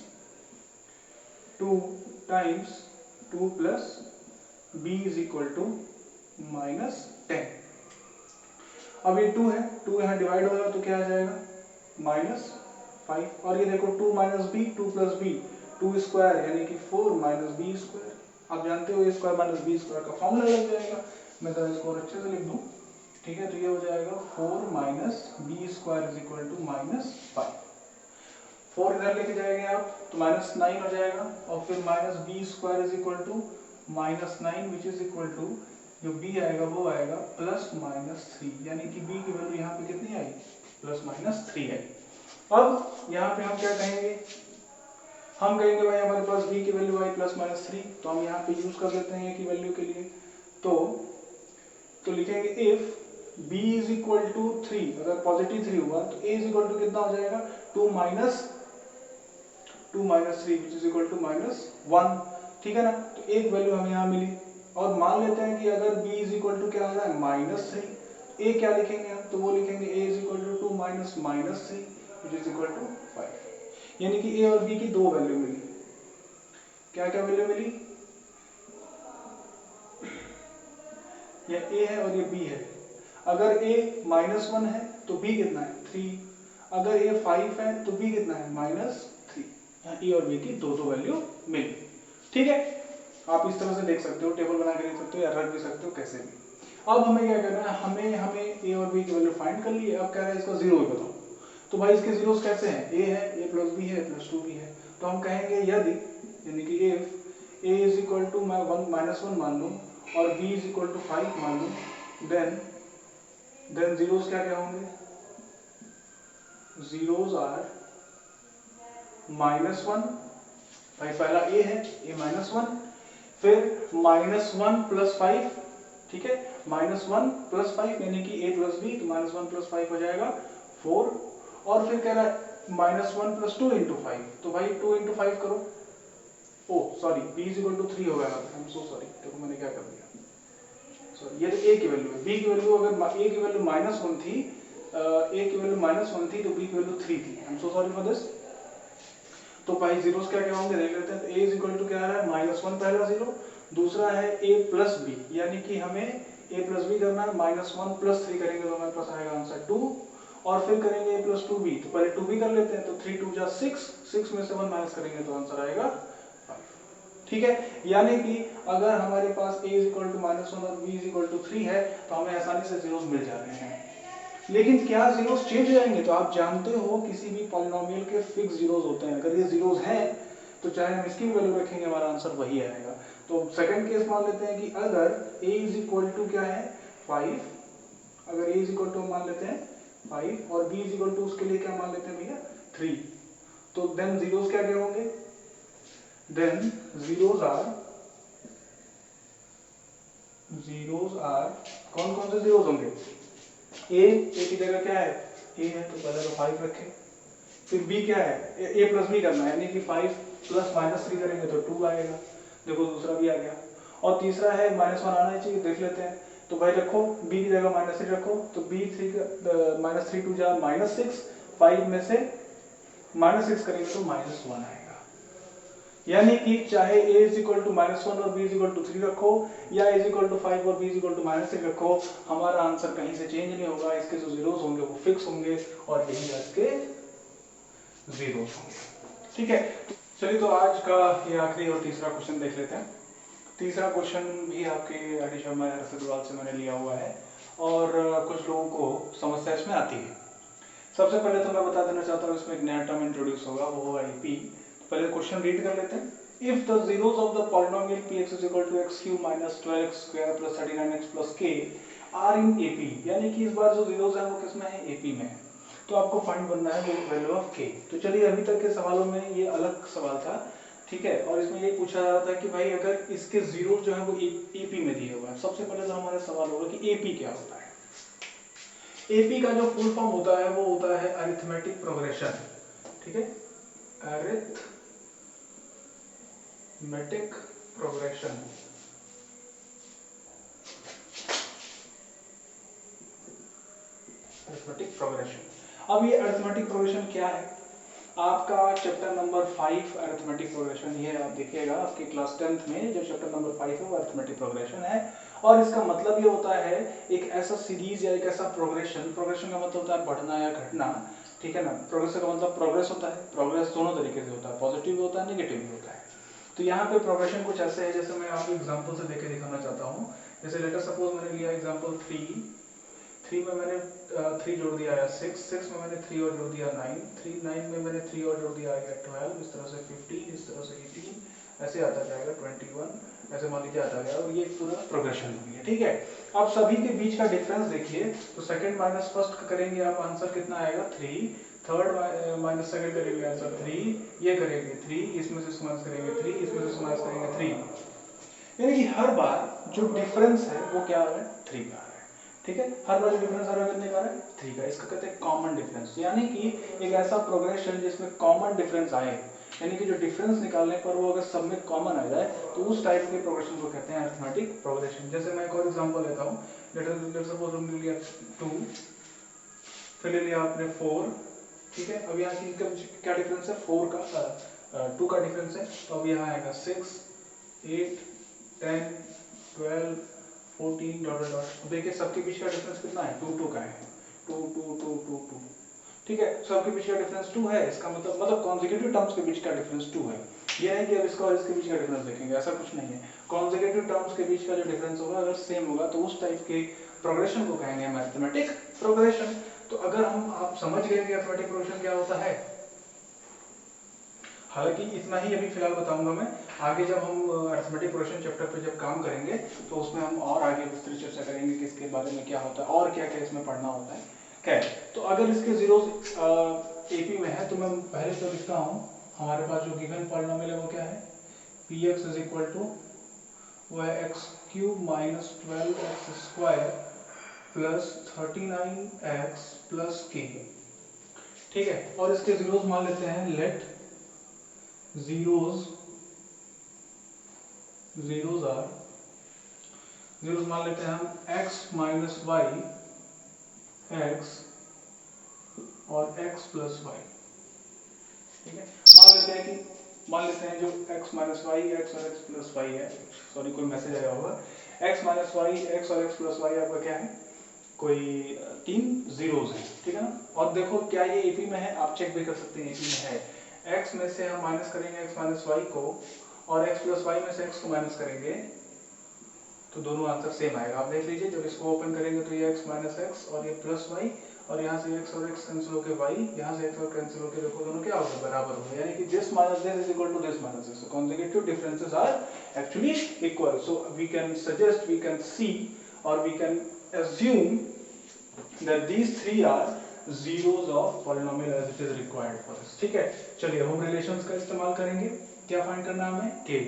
2 plus b is equal to -10। अब ये 2 है, 2 यहाँ डिवाइड होगा तो क्या आ जाएगा -5, और ये देखो 2 minus b 2 plus b 2 square यानी कि 4 माइनस बी स्क्वायर, आप जानते हो a square minus b square का फॉर्मूला लग जाएगा, मैं तो इसको और अच्छे से लिख दूं, ठीक है, तो ये हो जाएगा 4 minus b square is equal to -5, 4 इधर लेके जाएंगे आप तो -9 हो जाएगा, और फिर minus b square is equal to -9 which is equal to जो b आएगा वो आएगा +-3, यानी कि b की वैल्यू यहाँ पे कितनी आई +-3 आई। अब यहाँ पे हम क्या कहेंगे, हम कहेंगे भाई हमारे पास b की वैल्यू आई +-3, तो हम यहाँ पे यूज कर लेते हैं a की वैल्यू के लिए, तो लिखेंगे if b is equal to 3, अगर पॉजिटिव 3 हुआ तो a इज इक्वल टू कितना हो जाएगा 2 minus 3 which is equal to -1, ठीक है ना, तो एक वैल्यू हमें यहाँ मिली, और मान लेते हैं कि अगर b इज इक्वल टू क्या आ रहा है -3, a क्या लिखेंगे हम, तो वो लिखेंगे a is equal to 2 minus -3 which is equal to 5, यानी कि a और b की दो वैल्यू मिली, क्या क्या वैल्यू मिली, ये a है और ये b है, अगर a -1 है तो b कितना है 3, अगर a 5 है तो b कितना है -3, यहाँ a और b की दो वैल्यू मिली, ठीक है। आप इस तरह से देख सकते हो, टेबल बना के देख सकते हो या रख भी सकते हो, कैसे भी। अब हमें क्या करना है, हमें ए और बी की वैल्यू फाइंड कर लिए। अब कह रहा है इसका जीरो बताओ। तो भाई इसके जीरोस कैसे हैं, ए है, ए प्लस बी है, प्लस टू बी है। तो हम कहेंगे यदि, यानी कि if a is equal to मैं 1 -1 मान लूँ और बी इज इक्वल टू 5 मान लूँ, देन जीरोस क्या क्या होंगे, जीरोस आर -1, भाई पहला ए है, ए -1, फिर -1 + 5, ठीक है, -1 + 5 यानी कि a + b, तो -1 + 5 हो जाएगा 4, और फिर कह रहा है -1 + 2 × 5, तो भाई 2 × 5 करो। ओ सॉरी, b = 3 हो गया, आई एम सो सॉरी, देखो मैंने क्या कर दिया, सॉरी, ये तो a की वैल्यू है, b की वैल्यू अगर a की वैल्यू -1 थी, a की वैल्यू -1 थी, तो b की वैल्यू 3 थी, I am so sorry for this. तो भाई जीरोस क्या क्या होंगे देख लेते हैं। तो a = क्या आ रहा है, -1 पहला जीरो, दूसरा है a + b, यानी कि हमें a + b करना है, -1 + 3 करेंगे तो हमारे पास आएगा आंसर 2, और फिर करेंगे a + 2b, तो पहले 2b कर लेते हैं, तो 3 2 जा 6, 6 में से 1 माइनस करेंगे तो आंसर आएगा 5, ठीक है। यानी कि अगर हमारे पास a = -1 और b = 3 है, तो हमें आसानी से जीरोस मिल जा रहे हैं। लेकिन क्या जीरोस चेंज हो जाएंगे, तो आप जानते हो किसी भी पॉलिनोमियल के फिक्स जीरोस होते हैं, अगर ये जीरोस हैं तो चाहे हम इसकी वैल्यू रखेंगे हमारा आंसर वही आएगा। तो सेकंड केस मान लेते हैं कि अगर a = क्या है 5, अगर a = मान लेते हैं 5 और b = उसके लिए क्या मान लेते हैं भैया 3, तो देन जीरोस क्या क्या होंगे, देन जीरोस आर कौन कौन से जीरोस होंगे, a की जगह क्या है, a है तो पहले तो 5 रखें, फिर b क्या है, a + b करना है, यानी कि 5 + -3 करेंगे तो 2 आएगा, देखो दूसरा भी आ गया, और तीसरा है -1 आना चाहिए, देख लेते हैं। तो भाई रखो b की जगह -3 रखो, तो b 3 -3 2 जा -6, 5 में से -6 करेंगे तो -1 आएगा। यानी कि चाहे a = -1 और b = 3 रखो, या a = 5 और b = -3 रखो, हमारा आंसर कहीं से चेंज नहीं होगा, इसके जो जीरोस होंगे वो फिक्स होंगे और यही इसके जीरोस होंगे, ठीक है। चलिए तो आज का ये आखिरी और तीसरा क्वेश्चन देख लेते हैं। तीसरा क्वेश्चन भी आपके आर.डी. शर्मा रसदवाल से मैंने लिया हुआ है, और कुछ लोगों को समस्या इसमें आती है। सबसे पहले तो मैं बता देना चाहता हूँ, इसमें एक नया टर्म इंट्रोड्यूस होगा, वो होगा एपी। पहले क्वेश्चन रीड कर लेते हैं। If the zeros of the polynomial px = x³ - 12x² + 39x + k are in AP, यानी कि इस बार जो जीरोस हैं वो किसमें है, एपी में है, तो आपको फाइंड करना है वो वैल्यू ऑफ k। तो चलिए अभी तक के सवालों में ये अलग सवाल था, ठीक है, और इसमें ये पूछा जा रहा था कि भाई अगर इसके जीरो जो है वो एपी में दिए हुए हैं। सबसे पहले तो हमारा सवाल होगा कि एपी क्या होता है। एपी का जो फुल फॉर्म होता है वो होता है अरिथमेटिक प्रोग्रेशन, ठीक है, अरिथमेटिक प्रोग्रेशन। Arithmetic progression. अब ये अरिथमेटिक प्रोग्रेशन क्या है, आपका चैप्टर नंबर 5 अरिथमेटिक प्रोग्रेशन, ये आप देखिएगा आपके क्लास 10th में जो चैप्टर नंबर 5 है वो अरिथमेटिक प्रोग्रेशन है। और इसका मतलब ये होता है एक ऐसा सीरीज या एक ऐसा प्रोग्रेशन, प्रोग्रेशन का मतलब होता है बढ़ना या घटना, ठीक है ना। प्रोग्रेशन का मतलब प्रोग्रेस होता है, प्रोग्रेस दोनों तरीके से होता है, पॉजिटिव भी होता है, नेगेटिव भी होता है। तो यहाँ पे प्रोग्रेशन कुछ ऐसे है, जैसे मैं आपको एग्जाम्पल से देके दिखाना चाहता हूँ। जैसे लेटर सपोज मैंने लिया एग्जाम्पल 3 में मैंने 3 जोड़ दिया है 6 में मैंने 3 और जोड़ दिया 9 में मैंने 3 और जोड़ दिया आ गया 12, इस तरह से 15, इस तरह से 18, ऐसे आता जाएगा 21, ऐसे मान लीजिए आता गया, और ये पूरा प्रोग्रेशन हो गया, ठीक है। अब सभी के बीच का डिफरेंस देखिए, तो सेकंड माइनस फर्स्ट करेंगे आप, आंसर कितना आएगा 3, थर्ड माइनस सेकंड करेंगे आंसर 3, ये करेंगे 3, इसमें से माइनस करेंगे 3, इसमें से माइनस करेंगे 3, यानी कि हर बार जो डिफरेंस है वो क्या आ रहा है 3 का आ रहा है, ठीक है। हर बार जो डिफरेंस आ रहा है कितने का आ रहा है 3 का, इसका कहते हैं कॉमन डिफरेंस। यानी कि एक ऐसा प्रोग्रेशन जिसमें कॉमन डिफरेंस आए, यानी कि जो डिफरेंस निकालने पर वो अगर सब में कॉमन आ जाए, तो उस टाइप के प्रोग्रेशन को कहते हैं अरिथमेटिक प्रोग्रेशन। जैसे मैं एक और एग्जांपल लेता हूँ, लेटर सपोज हमने लिया 2, फिर ले लिया आपने 4, ठीक है। अब यहाँ की क्या डिफरेंस है 4 का 2 का डिफरेंस है, तो अब यहाँ आएगा 6, 8, 10, 12, 14 डॉट डॉट। देखिए सबके बीच का डिफरेंस कितना है 2 का है, 2 2 2 2 2, ठीक है। सबके बीच का डिफरेंस 2 है, इसका मतलब कॉन्सेक्यूटिव टर्म्स के बीच का डिफरेंस 2 है। ये नहीं कि अब इसका और इसके बीच का डिफरेंस देखेंगे, ऐसा कुछ नहीं है। कॉन्सेक्यूटिव टर्म्स के बीच का जो डिफरेंस होगा अगर सेम होगा तो उस टाइप के प्रोग्रेशन को कहेंगे हम अरिथमेटिक प्रोग्रेशन। तो अगर हम आप समझ गए कि अरिथमेटिक प्रोग्रेशन क्या होता है, हालांकि इतना ही अभी फिलहाल बताऊंगा मैं, आगे जब हम अरिथमेटिक प्रोग्रेशन चैप्टर पे जब काम करेंगे तो उसमें हम और आगे विस्तृत चर्चा करेंगे कि इसके बारे में क्या होता है और क्या क्या इसमें पढ़ना होता है। क्या तो अगर इसके जीरोस एपी में है तो मैं पहले तो लिखता हूँ हमारे पास जो गिवन पॉलिनोमियल है वो क्या है, p x is equal to वो है x cube minus 12x² plus 39x plus k. ठीक है, और इसके जीरोस मान लेते हैं, लेट जीरोस आर, जीरोस मान लेते हैं हम x माइनस वाई एक्स और x प्लस वाई। ठीक है, मान लेते हैं जो x माइनस वाई एक्स और x प्लस वाई है, सॉरी कोई मैसेज आया होगा, x माइनस वाई एक्स और x प्लस वाई आपका क्या है, कोई 3 जीरोस हैं। ठीक है ना, और देखो क्या ये एपी में है, आप चेक भी कर सकते हैं एपी में है। x में से हम माइनस करेंगे x माइनस वाई को और x प्लस वाई में से x को माइनस करेंगे तो दोनों आंसर सेम आएगा। आप देख लीजिए जब इसको ओपन करेंगे तो ये x माइनस एक्स और ये प्लस वाई, और यहाँ से x और x कैंसिल होकर y, यहाँ से x और कैंसिल होकर देखो दोनों क्या होगा, बराबर होगा, यानी कि this minus this is equal to this minus this, so consecutive differences are actually equal, so we can suggest, we can see or we can assume that these three are zeros of polynomial as it is required for us। ठीक है, चलिए हम रिलेशंस का इस्तेमाल करेंगे, क्या फाइंड करना है हमें, k।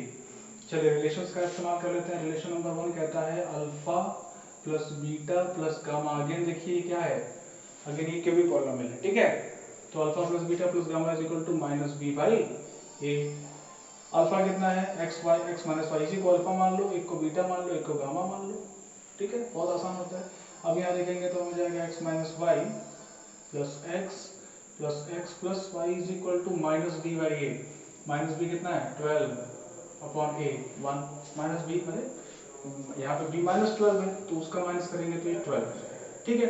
चलिए रिलेशंस का इस्तेमाल कर लेते हैं। रिलेशन नंबर 1 कहता है alpha plus beta plus gamma, again देखिए क्या है, अगेन ये भी पॉलिनोमियल है। ठीक है, तो alpha plus beta plus gamma is equal to minus B by a. Alpha कितना है, एक्स माइनस वाई, इसी को अल्फा मान लो, एक को बीटा मान लो, एक को गामा मान लो। ठीक है, बहुत आसान होता है। अब यहाँ देखेंगे तो हो जाएगा x minus y plus x plus y is equal to minus B by a. Minus b कितना है, 12 अपॉन ए, 1 माइनस बी मतलब यहाँ पे b माइनस 12 है तो उसका माइनस करेंगे तो ये 12। ठीक है,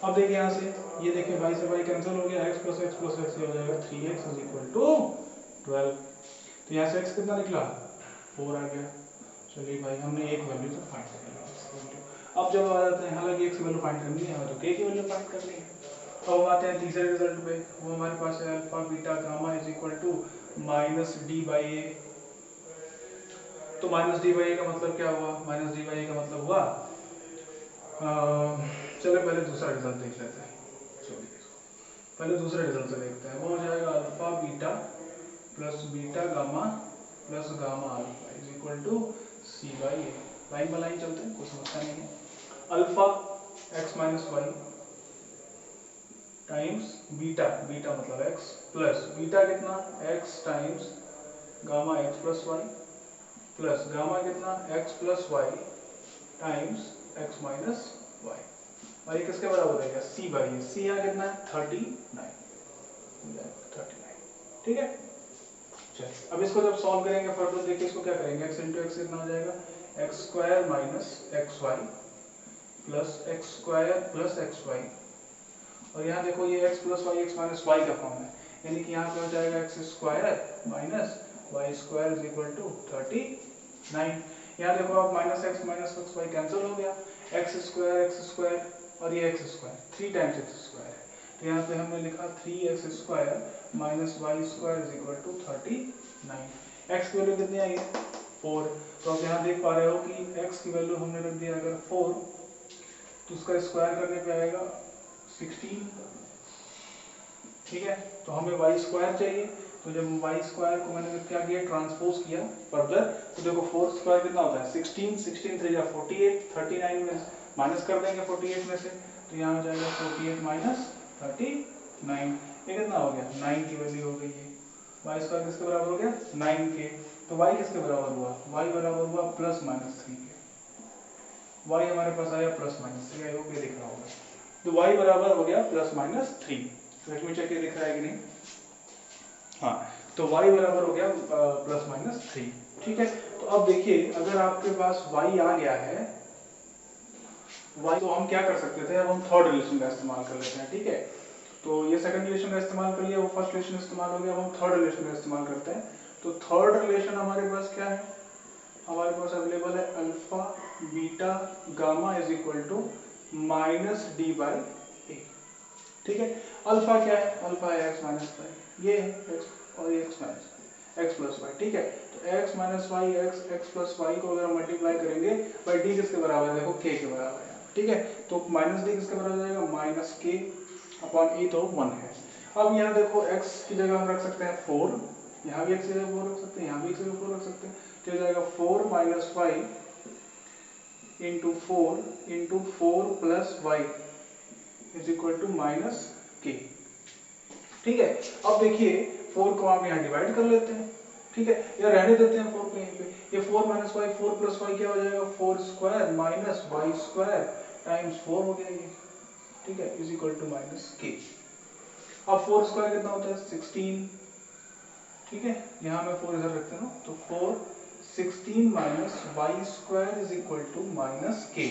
अब देखिए यहाँ से ये देखिए y से y कैंसिल हो गया, x प्लस एक्स हो जाएगा 3x इज इक्वल टू 12। तो यहाँ से x कितना निकला, 4 आ गया। चलिए भाई हमने एक वैल्यू तो फाइंड कर लिया। अब जब आ जाते हैं, हालांकि x की वैल्यू फाइंड करनी है हमें तो k की वैल्यू फाइंड करनी है। अब हम आते हैं तीसरे रिजल्ट पे, वो हमारे पास है alpha beta gamma is equal to minus D by A. तो माइनस डी बाई ए का मतलब क्या हुआ, माइनस डी बाई ए का मतलब हुआ, चलो पहले दूसरा रिजल्ट देख लेते हैं। पहले दूसरे रिजल्ट से देखते हैं, वो हो जाएगा alpha beta plus beta gamma plus gamma alpha is equal to C by A. Line by line चलते हैं, कुछ समस्या नहीं है। Alpha X minus Y times beta, beta मतलब एक्स प्लस बीटा कितना, X times gamma X plus Y plus gamma कितना, X plus Y times X minus Y, और ये किसके बराबर रहेगा, सी बाई ए। सी यहाँ कितना है 39। ठीक है, चलिए अब इसको जब सॉल्व करेंगे फर्दर देखिए इसको क्या करेंगे, x इंटू एक्स कितना हो जाएगा, x square minus x y plus x square plus x y, और यहाँ देखो ये x plus y x minus y का फॉर्म है, यानी कि यहाँ पे हो जाएगा x square minus y square is equal to 39। यहाँ देखो आप माइनस एक्स वाई कैंसिल हो गया, एक्स स्क्वायर और ये x square 3 times x square है, तो यहाँ पे हमने लिखा 3x square minus y square is equal to 39। x की वैल्यू कितनी आई है, 4। तो आप यहाँ देख पा रहे हो कि x की वैल्यू हमने रख दिया अगर 4 तो उसका स्क्वायर करने पे आएगा 16। ठीक है, तो हमें y स्क्वायर चाहिए, तो जब y स्क्वायर को मैंने क्या किया, ट्रांसपोज किया फर्दर, तो देखो 4 स्क्वायर कितना होता है 16, 16 3 या 48, 39 में माइनस कर देंगे 48 में से, तो यहाँ हो जाएगा 48 माइनस 39, ये कितना हो गया, 9 की वैल्यू हो गई है। y स्क्वायर किसके बराबर हो गया, 9 के, तो y किसके बराबर हुआ, y बराबर हुआ प्लस माइनस 3 के। y हमारे पास आया प्लस माइनस 3, आई होप ये दिख रहा होगा, तो y बराबर हो गया plus minus 3। Let me check ये दिख रहा है कि नहीं, हाँ, तो y बराबर हो गया प्लस माइनस 3। ठीक है, तो अब देखिए अगर आपके पास y आ गया है y, तो हम क्या कर सकते थे, अब हम थर्ड रिलेशन का इस्तेमाल कर लेते हैं। ठीक है, तो ये सेकंड रिलेशन का इस्तेमाल कर लिया, वो फर्स्ट रिलेशन इस्तेमाल हो गया, अब हम थर्ड रिलेशन का इस्तेमाल करते हैं। तो थर्ड रिलेशन हमारे पास क्या है, हमारे पास अवेलेबल है alpha beta gamma is equal to minus D by A. ठीक है, अल्फा क्या है, अल्फा है एक्स माइनस वाई, ये है एक्स और ये x minus x plus y. ठीक है, तो x minus y x plus y को अगर मल्टीप्लाई करेंगे बाई डी किसके बराबर है, देखो के के बराबर है। ठीक है, तो माइनस डी किसके बराबर जाएगा, माइनस के अपॉन ए, तो 1 है। अब यहाँ देखो x की जगह हम रख सकते हैं 4, यहाँ भी x की जगह 4 रख सकते हैं, यहाँ भी x की जगह 4 रख सकते हैं, तो हो जाएगा 4 minus y into 4 plus y is equal to minus k. ठीक है, अब देखिए 4 को हम यहाँ डिवाइड कर लेते हैं। ठीक है, या रहने देते हैं 4 को यहीं पे, ये 4 माइनस वाई 4 प्लस वाई क्या हो जाएगा, 4 square minus y square times 4 हो गया ये। ठीक है, इज इक्वल टू माइनस के। अब 4 स्क्वायर कितना होता है, 16। ठीक है, यहाँ मैं 4 इधर रखते हैं, तो 4 16 minus y square is equal to minus k.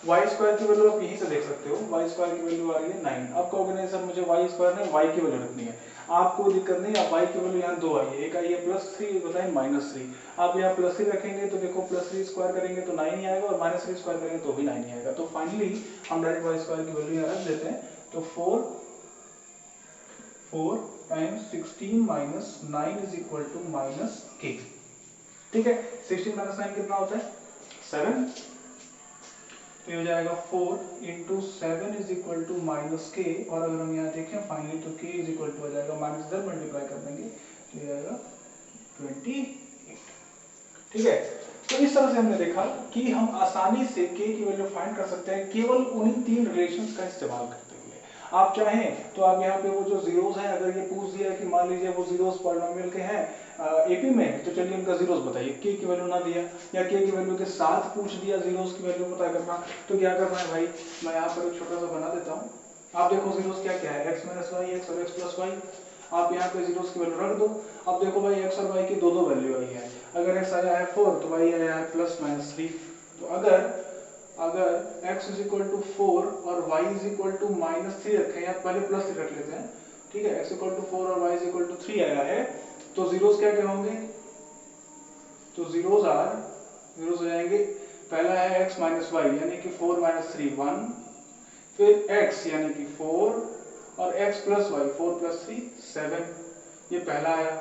Y square की वैल्यू आप यहीं से देख सकते हो, वाई स्क्वायर की वैल्यू आ रही है 9। आप कहोगे नहीं सर मुझे वाई स्क्वायर नहीं, वाई की वैल्यू रखनी है, आपको दिक्कत नहीं, आप वाई की वैल्यू यहाँ 2 आई है, एक आई है +3, बताए -3। आप यहाँ +3 रखेंगे तो देखो +3 स्क्वायर करेंगे तो 9 ही आएगा, और -3 स्क्वायर करेंगे तो भी 9 ही आएगा। तो फाइनली हम डायरेक्ट वाई स्क्वायर की वैल्यू यहाँ रख देते हैं, तो 4 times 16 minus 9 is equal to minus k. ठीक है, 16 माइनस 9 कितना होता है, 7। तो ये हो जाएगा 4 into 7 is equal to minus k, और अगर हम यहाँ देखें फाइनली तो के इज इक्वल टू हो जाएगा, माइनस इधर मल्टीप्लाई कर देंगे तो ये आएगा 28। ठीक है, तो इस तरह से हमने देखा कि हम आसानी से के की वैल्यू फाइंड कर सकते हैं केवल उन्हीं 3 रिलेशंस का इस्तेमाल करते हुए। आप चाहें तो आप यहाँ पे वो जो जीरोस हैं, अगर ये पूछ दिया कि मान लीजिए वो जीरोस पॉलिनोमियल के हैं एपी में, तो चलिए उनका जीरोस बताइए, के की वैल्यू ना दिया या के की वैल्यू के साथ पूछ दिया जीरोस की वैल्यू पता करना, तो क्या करना है भाई, मैं यहाँ पर एक छोटा सा बना देता हूँ। आप देखो जीरोस क्या क्या है, एक्स माइनस वाई एक्स और एक्स प्लस वाई, आप यहाँ पे जीरोस की वैल्यू रख दो। अब देखो भाई एक्स और वाई की दो वैल्यू आई है, अगर एक्स आया है 4 तो वाई आया है +-3। तो अगर x इज इक्वल टू 4 और y इज इक्वल टू -3 रखें, या पहले +3 रख लेते हैं। ठीक है, x इक्वल टू 4 और y इज इक्वल टू 3 आया है, तो जीरोस क्या क्या होंगे, तो जीरोस हो जाएंगे, पहला है x माइनस वाई यानी कि 4 माइनस 3 1, फिर x यानी कि 4 और x प्लस वाई 4 प्लस 3 7, ये पहला आया।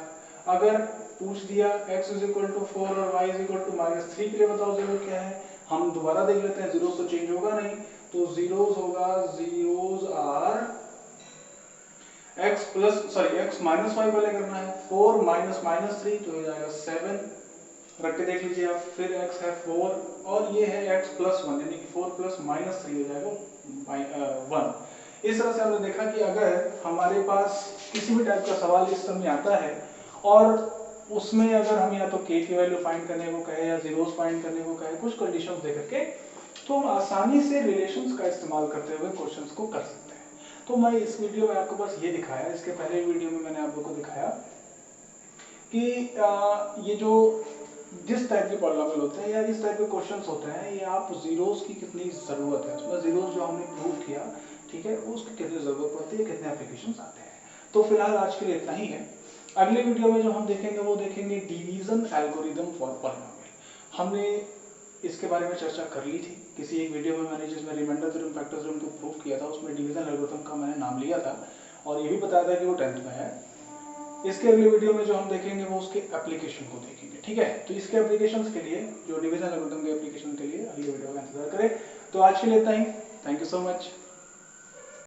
अगर पूछ दिया x इज इक्वल टू 4 और y इज इक्वल टू -3 के लिए बताओ जीरो क्या है, हम दोबारा देख लेते हैं, जीरोस तो चेंज होगा नहीं, तो जीरोस होगा, zeros are x minus y पहले करना है, 4 माइनस -3 तो हो जाएगा 7, रख के देख लीजिए आप, फिर x है 4 और ये है x प्लस 1 यानी कि 4 प्लस -3 हो जाएगा 1। इस तरह से हमने देखा कि अगर हमारे पास किसी भी टाइप का सवाल इस तरह में आता है और उसमें अगर हम या तो k की वैल्यू फाइंड करने को कहे या जीरोस फाइंड करने को कहे, कुछ कंडीशंस दे करके, तो हम आसानी से रिलेशंस का इस्तेमाल करते हुए क्वेश्चंस को कर सकते हैं। तो मैं इस वीडियो में आपको बस ये दिखाया, इसके पहले वीडियो में मैंने आप लोगों को दिखाया कि ये जो जिस टाइप के पॉलिनोमियल होते हैं या इस टाइप के क्वेश्चंस होते हैं, ये आप जीरोस की कितनी ज़रूरत है, उसमें जीरोस जो हमने प्रूव किया, ठीक है, उसकी कितनी ज़रूरत पड़ती है, कितने एप्लीकेशंस आते हैं। तो फिलहाल आज के लिए इतना ही है। अगले वीडियो में जो हम देखेंगे वो देखेंगे डिवीजन एल्गोरिदम फॉर पॉलिनोमियल। हमने इसके बारे में चर्चा कर ली थी किसी एक वीडियो में, मैंने जिसमें रिमाइंडर थ्योरम फैक्टर थ्योरम को प्रूव किया था, उसमें डिवीजन एल्गोरिथम का मैंने नाम लिया था और ये भी बताया था कि वो 10th में है। इसके अगले वीडियो में जो हम देखेंगे वो उसके एप्लीकेशन को देखेंगे। ठीक है, तो इसके एप्लीकेशंस के लिए, जो डिवीजन एल्गोरिथम के एप्लीकेशन के लिए अगले वीडियो का इंतजार करें। तो आज के लिए इतना ही, थैंक यू सो मच।